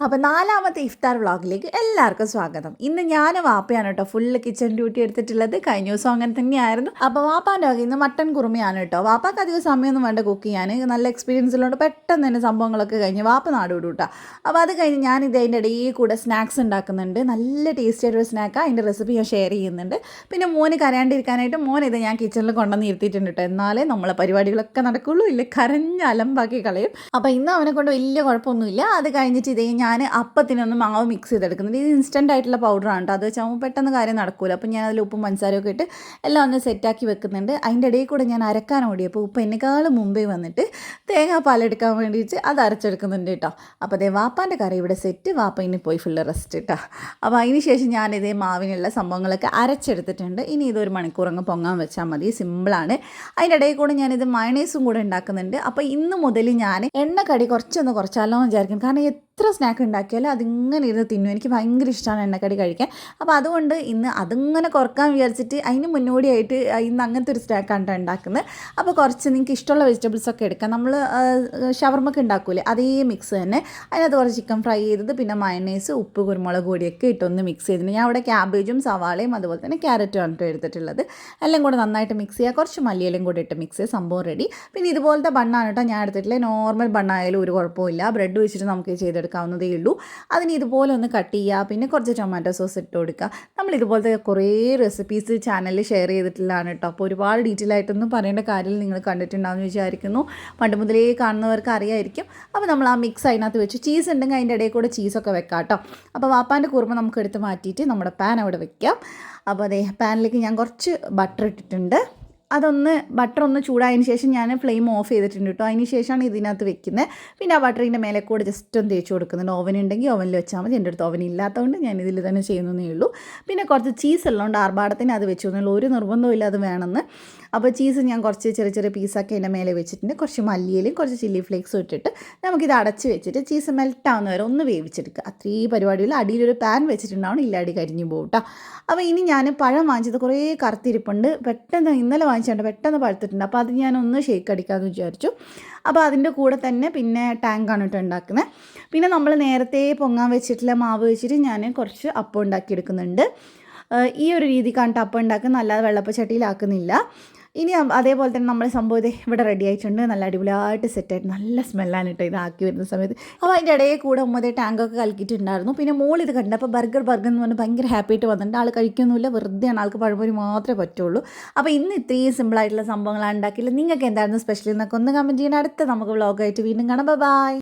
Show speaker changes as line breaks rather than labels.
അപ്പോൾ നാലാമത്തെ ഇഫ്താർ വ്ളോഗിലേക്ക് എല്ലാവർക്കും സ്വാഗതം. ഇന്ന് ഞാൻ വാപ്പയാണ് കേട്ടോ ഫുള്ള് കിച്ചൺ ഡ്യൂട്ടി എടുത്തിട്ടുള്ളത്. കഴിഞ്ഞ ദിവസം അങ്ങനെ തന്നെയായിരുന്നു. അപ്പോൾ വാപ്പാൻ്റെ വക ഇന്ന് മട്ടൻ കുറുമയാണ് കേട്ടോ. വാപ്പാക്ക് അധികം സമയമൊന്നും വേണ്ട കുക്ക് ചെയ്യാൻ, നല്ല എക്സ്പീരിയൻസ് ഉള്ളതുകൊണ്ട് പെട്ടെന്ന് തന്നെ സംഭവങ്ങളൊക്കെ കഴിഞ്ഞ് വാപ്പ നാട് വിടും കേട്ടോ. അപ്പോൾ അത് കഴിഞ്ഞ് ഞാനിത് അതിൻ്റെ ഇടയിൽ കൂടെ സ്നാക്സ് ഉണ്ടാക്കുന്നുണ്ട്. നല്ല ടേസ്റ്റി ആയിട്ടൊരു സ്നാക്കാണ്. അതിൻ്റെ റെസിപ്പി ഞാൻ ഷെയർ ചെയ്യുന്നുണ്ട്. പിന്നെ മോന് കരയാണ്ടിരിക്കാനായിട്ട് ഇത് ഞാൻ കിച്ചണിൽ കൊണ്ടുവന്ന് ഇരുത്തിയിട്ടുണ്ട് കേട്ടോ. എന്നാലേ നമ്മളെ പരിപാടികളൊക്കെ നടക്കുള്ളൂ, ഇല്ല കരഞ്ഞ് അലമ്പാക്കി കളയും. അപ്പോൾ ഇന്ന് അവനെ കൊണ്ട് വലിയ കുഴപ്പമൊന്നുമില്ല. അത് കഴിഞ്ഞിട്ട് ഞാൻ അപ്പത്തിനൊന്ന് മാവ് മിക്സ് ചെയ്തെടുക്കുന്നുണ്ട്. ഇത് ഇൻസ്റ്റൻ്റ് ആയിട്ടുള്ള പൗഡറാണ് കേട്ടോ. അത് വെച്ചാൽ പെട്ടെന്ന് കാര്യം നടക്കില്ല. അപ്പം ഞാൻ അതിൽ ഉപ്പും പഞ്ചസാരയൊക്കെ ഇട്ട് എല്ലാം ഒന്ന് സെറ്റാക്കി വെക്കുന്നുണ്ട്. അതിൻ്റെ ഇടയിൽ കൂടെ ഞാൻ അരക്കാൻ ഓടിയപ്പോൾ ഉപ്പ് എന്നെക്കാളും മുമ്പേ വന്നിട്ട് തേങ്ങാപ്പാലെടുക്കാൻ വേണ്ടിയിട്ട് അത് അരച്ചെടുക്കുന്നുണ്ട് കേട്ടോ. അപ്പോൾ അതേ വാപ്പാൻ്റെ കറി ഇവിടെ സെറ്റ്. വാപ്പ ഇനി പോയി ഫുള്ള് റെസ്റ്റ് കേട്ടോ. അപ്പോൾ അതിന് ശേഷം ഞാനിതേ മാവിനുള്ള സംഭവങ്ങളൊക്കെ അരച്ചെടുത്തിട്ടുണ്ട്. ഇനി ഇതൊരു മണിക്കൂർ അങ്ങ് പൊങ്ങാൻ വെച്ചാൽ മതി, സിമ്പിളാണ്. അതിൻ്റെ ഇടയിൽ കൂടെ ഞാനിത് മയണൈസും കൂടെ ഉണ്ടാക്കുന്നുണ്ട്. അപ്പോൾ ഇന്ന് മുതൽ ഞാൻ എണ്ണക്കടി കുറച്ചൊന്ന് കുറച്ചാലോ എന്ന് വിചാരിക്കും. കാരണം എത്ര സ്നാക്ക് ഉണ്ടാക്കിയാലും അതിങ്ങനെ ഇരുന്ന് തിന്നും. എനിക്ക് ഭയങ്കര ഇഷ്ടമാണ് എണ്ണക്കടി കഴിക്കാൻ. അപ്പോൾ അതുകൊണ്ട് ഇന്ന് അതിങ്ങനെ കുറക്കാൻ വിചാരിച്ചിട്ട് അതിന് മുന്നോടിയായിട്ട് ഇന്ന് അങ്ങനത്തെ ഒരു സ്നാക്കാണ് ഉണ്ടാക്കുന്നത്. അപ്പോൾ കുറച്ച് നിങ്ങൾക്ക് ഇഷ്ടമുള്ള വെജിറ്റബിൾസൊക്കെ എടുക്കാം. നമ്മൾ ഷവർമ്മക്ക് ഉണ്ടാക്കൂലേ അതേ മിക്സ് തന്നെ. അതിനകത്ത് കുറച്ച് ചിക്കൻ ഫ്രൈ ചെയ്തത്, പിന്നെ മയണൈസ്, ഉപ്പ്, കുരുമുളക് പൊടിയൊക്കെ ഇട്ടൊന്ന് മിക്സ് ചെയ്തിട്ടുണ്ട്. ഞാൻ അവിടെ ക്യാബേജും സവാളയും അതുപോലെ തന്നെ ക്യാരറ്റും ആണ് എടുത്തിട്ടുള്ളത്. എല്ലാം കൂടെ നന്നായിട്ട് മിക്സ് ചെയ്യുക. കുറച്ച് മല്ലിയിലും കൂടി ഇട്ട് മിക്സ് ചെയ്യുക. സംഭവം റെഡി. പിന്നെ ഇതുപോലത്തെ ബണ്ണാണ് കേട്ടോ ഞാൻ എടുത്തിട്ടില്ല. നോർമൽ ബണ്ണായാലും ഒരു കുഴപ്പമില്ല. ബ്രെഡ് വെച്ചിട്ട് നമുക്ക് ചെയ്തെടുക്കാവുന്നതേ ഉള്ളൂ. അതിന് ഇതുപോലെ ഒന്ന് കട്ട് ചെയ്യുക. പിന്നെ കുറച്ച് ടൊമാറ്റോ സോസ് ഇട്ട് കൊടുക്കുക. നമ്മൾ ഇതുപോലത്തെ കുറേ റെസിപ്പീസ് ചാനലിൽ ഷെയർ ചെയ്തിട്ടുള്ളതാണ് കേട്ടോ. അപ്പോൾ ഒരുപാട് ഡീറ്റെയിൽ ആയിട്ടൊന്നും പറയേണ്ട കാര്യം നിങ്ങൾ കണ്ടിട്ടുണ്ടാകുമെന്ന് വിചാരിക്കുന്നു. പണ്ട് മുതലേ കാണുന്നവർക്ക് അറിയായിരിക്കും. അപ്പോൾ നമ്മൾ ആ മിക്സ് അതിനകത്ത് വെച്ച് ചീസ് ഉണ്ടെങ്കിൽ അതിൻ്റെ ഇടയിൽ കൂടെ ചീസൊക്കെ വെക്കാം കേട്ടോ. അപ്പോൾ വാപ്പാൻ്റെ കുറുമ നമുക്ക് എടുത്ത് മാറ്റിയിട്ട് നമ്മുടെ പാൻ അവിടെ വെക്കാം. അപ്പോൾ അതേ പാനിലേക്ക് ഞാൻ കുറച്ച് ബട്ടർ ഇട്ടിട്ടുണ്ട്. ബട്ടർ ഒന്ന് ചൂടായതിന് ശേഷം ഞാൻ ഫ്ലെയിം ഓഫ് ചെയ്തിട്ടുണ്ട് കേട്ടോ. അതിന് ശേഷമാണ് ഇതിനകത്ത് വെക്കുന്നത്. പിന്നെ ആ ബട്ടറിൻ്റെ മേലെ കൂടെ ജസ്റ്റ് ഒന്ന് തേച്ച് കൊടുക്കുന്നുണ്ട്. ഓവൻ ഉണ്ടെങ്കിൽ ഓവനിൽ വെച്ചാൽ മതി. എൻ്റെ അടുത്ത് ഓവൻ ഇല്ലാത്തതുകൊണ്ട് ഞാൻ ഇതിൽ തന്നെ ചെയ്യുന്നതേ ഉള്ളൂ. പിന്നെ കുറച്ച് ചീസ് ഉള്ളതുകൊണ്ട് ആർഭാടത്തിന് അത് വെച്ചു തന്നുള്ളൂ. ഒരു നിർബന്ധമില്ല അത് വേണമെന്ന്. അപ്പോൾ ചീസ് ഞാൻ കുറച്ച് ചെറിയ ചെറിയ പീസാക്കി അതിൻ്റെ മേലെ വെച്ചിട്ടുണ്ട്. കുറച്ച് മല്ലിയിലും കുറച്ച് ചില്ലി ഫ്ലേക്സും ഇട്ടിട്ട് നമുക്കിത് അടച്ച് വെച്ചിട്ട് ചീസ് മെൽറ്റ് ആവുന്ന വരെ ഒന്ന് വേവിച്ചെടുക്കുക. അത്രയും പരിപാടിയിൽ അടിയിലൊരു പാൻ വെച്ചിട്ടുണ്ടാവണം, ഇല്ല അടി കരിഞ്ഞു പോകും കേട്ടോ. അപ്പോൾ ഇനി ഞാൻ പഴം വാങ്ങിച്ചത് കുറേ കറുത്തിരിപ്പുണ്ട്. ഇന്നലെ വാങ്ങിച്ചുകൊണ്ട് പെട്ടെന്ന് പഴുത്തിട്ടുണ്ട്. അപ്പോൾ അത് ഞാനൊന്ന് ഷേക്ക് അടിക്കാമെന്ന് വിചാരിച്ചു. അപ്പോൾ അതിൻ്റെ കൂടെ തന്നെ പിന്നെ ടാങ്കാണ് കേട്ടോ ഉണ്ടാക്കുന്നത്. പിന്നെ നമ്മൾ നേരത്തെ പൊങ്ങാൻ വെച്ചിട്ടുള്ള മാവ് വെച്ചിട്ട് ഞാൻ കുറച്ച് അപ്പം ഉണ്ടാക്കിയെടുക്കുന്നുണ്ട്. ഈ ഒരു രീതിക്കാണ് അപ്പം ഉണ്ടാക്കുന്നത്, അല്ലാതെ വെള്ളപ്പച്ചട്ടിയിലാക്കുന്നില്ല. ഇനി അതേപോലെ തന്നെ നമ്മൾ സംഭവം ഇവിടെ റെഡി ആയിട്ടുണ്ട്. നല്ല അടിപൊളിയായിട്ട് സെറ്റായിട്ട് നല്ല സ്മെല്ലാണ് കേട്ടോ ഇതാക്കി വരുന്ന സമയത്ത്. അപ്പോൾ അതിൻ്റെ ഇടയിൽ കൂടെ ടാങ്കൊക്കെ കലക്കിയിട്ടുണ്ടായിരുന്നു. പിന്നെ മോൾ ഇത് കണ്ടു. അപ്പോൾ ബർഗർ എന്ന് പറഞ്ഞാൽ ഭയങ്കര ഹാപ്പി ആയിട്ട് വന്നിട്ടുണ്ട്. ആൾ കഴിക്കൊന്നുമില്ല, വെറുതെയാണ്, ആൾക്ക് പഴംപൊരി മാത്രമേ പറ്റുള്ളൂ. അപ്പോൾ ഇന്ന് ഇത്രയും സിമ്പിളായിട്ടുള്ള സംഭവങ്ങളാണ് ഉണ്ടാക്കിയില്ല. നിങ്ങൾക്ക് എന്തായിരുന്നു സ്പെഷ്യൽ എന്നൊക്കെ ഒന്ന് കമൻറ്റ് ചെയ്യണം. അടുത്ത നമുക്ക് വ്ളോഗായിട്ട് വീണ്ടും കാണാം. ബൈ.